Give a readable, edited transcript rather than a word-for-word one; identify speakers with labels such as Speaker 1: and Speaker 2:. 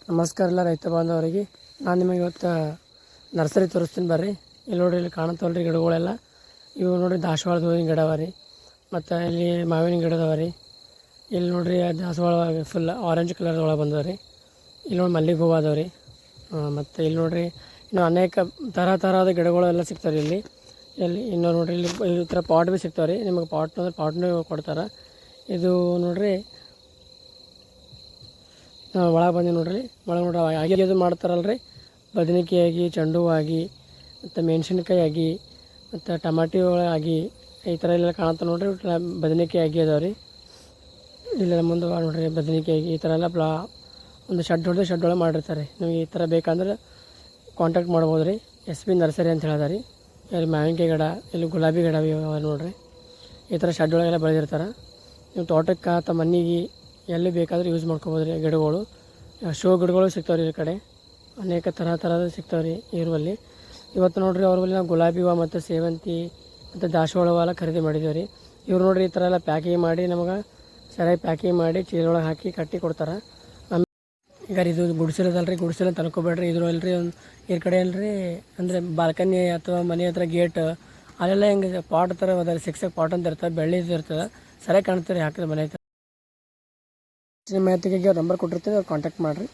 Speaker 1: ನಮಸ್ಕಾರ ಎಲ್ಲ ರೈತ ಬಾಂಧವರಿಗೆ. ನಾನು ನಿಮಗೆ ಇವತ್ತು ನರ್ಸರಿ ತೋರಿಸ್ತೀನಿ ಬರ್ರಿ. ಇಲ್ಲಿ ನೋಡಿರಿ, ಇಲ್ಲಿ ಕಾಣುತ್ತವಲ್ಲ ರೀ ಗಿಡಗಳೆಲ್ಲ. ಇವು ನೋಡಿರಿ ದಾಸವಾಳದ ಹೂವಿನ ಗಿಡ ಅವ ರೀ. ಮತ್ತು ಇಲ್ಲಿ ಮಾವಿನ ಗಿಡ ಅದಾವ ರೀ. ಇಲ್ಲಿ ನೋಡಿರಿ ದಾಸವಾಳ ಫುಲ್ ಆರೆಂಜ್ ಕಲರ್ ಒಳಗೆ ಬಂದವ ರೀ. ಇಲ್ಲಿ ನೋಡಿ ಮಲ್ಲಿಗೆ ಹೂವು ಅದಾವೆ ರೀ. ಮತ್ತು ಇಲ್ಲಿ ನೋಡಿರಿ ಇನ್ನು ಅನೇಕ ತರಹದ ಗಿಡಗಳೆಲ್ಲ ಸಿಗ್ತಾವೆ ಇಲ್ಲಿ. ಇನ್ನೂ ನೋಡಿರಿ ಇಲ್ಲಿ ಈ ಥರ ಪಾಟ್ ಭೀ ಸಿಗ್ತಾವೆ ರೀ. ನಿಮಗೆ ಪಾಟ್ ಅಂದ್ರೆ ಪಾಟ್ನೂ ಕೊಡ್ತಾರೆ. ಇದು ನೋಡಿರಿ ಒಳಗೆ ಬಂದು ನೋಡ್ರಿ, ಒಳಗೆ ನೋಡ್ರಿ ಆಗಿ ಅದು ಮಾಡ್ತಾರಲ್ಲ ರೀ. ಬದನೆಕಾಯಿ ಆಗಿ, ಚೆಂಡು ಹೂವು ಆಗಿ, ಮತ್ತು ಮೆಣಸಿನ್ಕಾಯಿ ಆಗಿ, ಮತ್ತು ಟಮಾಟಿ ಆಗಿ, ಈ ಥರ ಎಲ್ಲ ಕಾಣುತ್ತೆ ನೋಡಿರಿ. ಬದನೆಕಾಯಿ ಆಗಿ ಅದಾವೆ ರೀ. ಇಲ್ಲೆಲ್ಲ ಮುಂದೆ ನೋಡಿರಿ ಬದನೆಕಾಯಿ ಆಗಿ ಈ ಥರ ಎಲ್ಲ ಒಂದು ಶೆಡ್ ಒಳಗೆ ಮಾಡಿರ್ತಾರೆ. ನಿಮಗೆ ಈ ಥರ ಬೇಕಂದ್ರೆ ಕಾಂಟ್ಯಾಕ್ಟ್ ಮಾಡ್ಬೋದು ರೀ. SP ನರ್ಸರಿ ಅಂತ ಹೇಳಿದ ರೀ. ಇಲ್ಲಿ ಮಾವಿನಕಾಯಿ ಗಿಡ, ಇಲ್ಲಿ ಗುಲಾಬಿ ಗಿಡ ಅವ ನೋಡಿರಿ. ಈ ಥರ ಶೆಡ್ ಒಳಗೆಲ್ಲ ಬೆಳೆದಿರ್ತಾರೆ. ನೀವು ತೋಟಕ್ಕೆ ಅಥವಾ ಮನೆಗೆ ಎಲ್ಲಿ ಬೇಕಾದರೂ ಯೂಸ್ ಮಾಡ್ಕೊಬೋದು ರೀ. ಗಿಡಗಳು ಶೋ ಗಿಡಗಳು ಸಿಗ್ತಾವೆ ರೀ. ಈ ಕಡೆ ಅನೇಕ ಥರದ ಸಿಗ್ತಾವೆ ರೀ ಇರುವಲ್ಲಿ. ಇವತ್ತು ನೋಡಿರಿ ಅವ್ರ ಬಳಿ ನಾವು ಗುಲಾಬಿ ಹೂವು ಮತ್ತು ಸೇವಂತಿ ಮತ್ತು ದಾಸವಾಳ ಹೂವು ಎಲ್ಲ ಖರೀದಿ ಮಾಡಿದ್ದೀವಿ ರೀ. ಇವ್ರು ನೋಡಿರಿ ಈ ಥರ ಎಲ್ಲ ಪ್ಯಾಕಿಂಗ್ ಮಾಡಿ ನಮಗೆ ಸರಿಯಾಗಿ ಪ್ಯಾಕಿಂಗ್ ಮಾಡಿ ಚೀಲೊಳಗೆ ಹಾಕಿ ಕಟ್ಟಿ ಕೊಡ್ತಾರೆ. ಈಗ ಇದು ಗುಡಿಸಲದಲ್ಲ ರೀ. ಗುಡಿಸಲ ತನ್ಕೋಬೇಡ್ರಿ. ಇದ್ರ ಅಲ್ರಿ ಈ ಕಡೆ ಅಲ್ರಿ ಅಂದರೆ ಬಾಲ್ಕನಿ ಅಥವಾ ಮನೆ ಹತ್ರ ಗೇಟ್ ಅಲ್ಲೆಲ್ಲ ಹಿಂಗೆ ಪಾಟ್ ಥರ ಅದ 6 ಪಾಟ್ ಅಂತ ಇರ್ತದೆ, ಬೆಳ್ಳಿದು ಇರ್ತದೆ. ಸರಿಯಾಗಿ ಕಾಣ್ತಾರೆ ಹಾಕಿದ್ರೆ ಮನೆ ಹತ್ರ. ಮಾಹಿತಿಗೆ ಅವ್ರ ನಂಬರ್ ಕೊಟ್ಟಿರ್ತೀವಿ, ಅವ್ರು ಕಾಂಟ್ಯಾಕ್ಟ್ ಮಾಡಿರಿ.